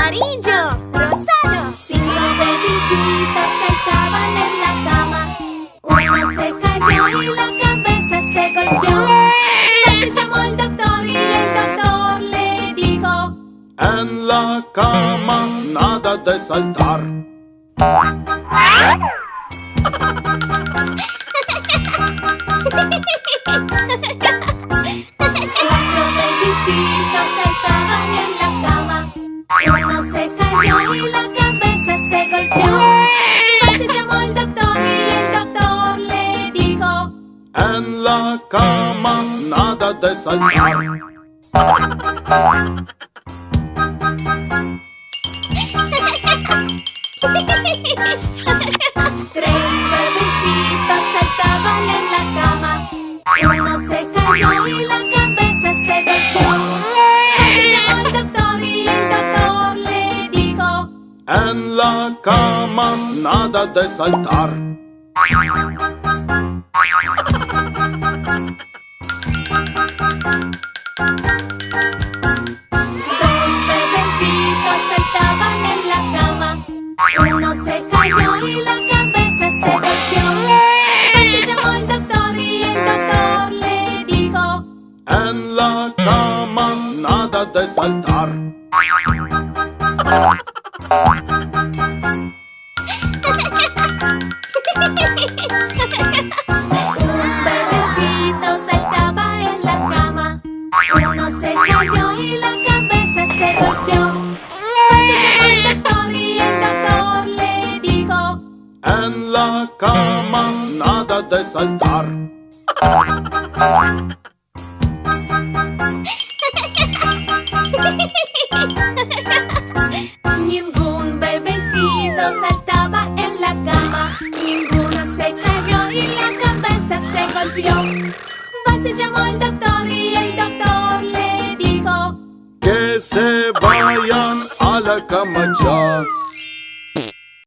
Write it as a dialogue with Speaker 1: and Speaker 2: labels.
Speaker 1: amarillo, rosado. 5 bebecitos saltaban en la cama. Uno se cayó y la cabeza se golpeó. Se llamó al doctor y el doctor le dijo:
Speaker 2: en la cama nada de saltar.
Speaker 1: 4 bebecitos saltaban en la cama. Uno se cayó y la cabeza se golpeó. Se llamó al doctor y el doctor le dijo:
Speaker 2: en la cama nada de saltar. 3 bebecitos saltaban en la cama. Uno se cayó y la cabeza se golpeó. Se llamó al doctor y el doctor le dijo: en la cama nada de saltar. 2 bebecitos saltaban en la cama. Uno se cayó y la cabeza se golpeó. Se llamó al doctor y el doctor le dijo: en la cama nada de saltar.
Speaker 1: Un bebecito saltaba en la cama. Uno se cayó y la cabeza se golpeó. Se llamó al doctor y el doctor le dijo:
Speaker 2: en la cama nada de saltar.
Speaker 1: Ningún bebecito saltaba en la cama. Ninguno se cayó y la cabeza se golpeó. Se llamó al doctor y el doctor le dijo:
Speaker 2: que se vayan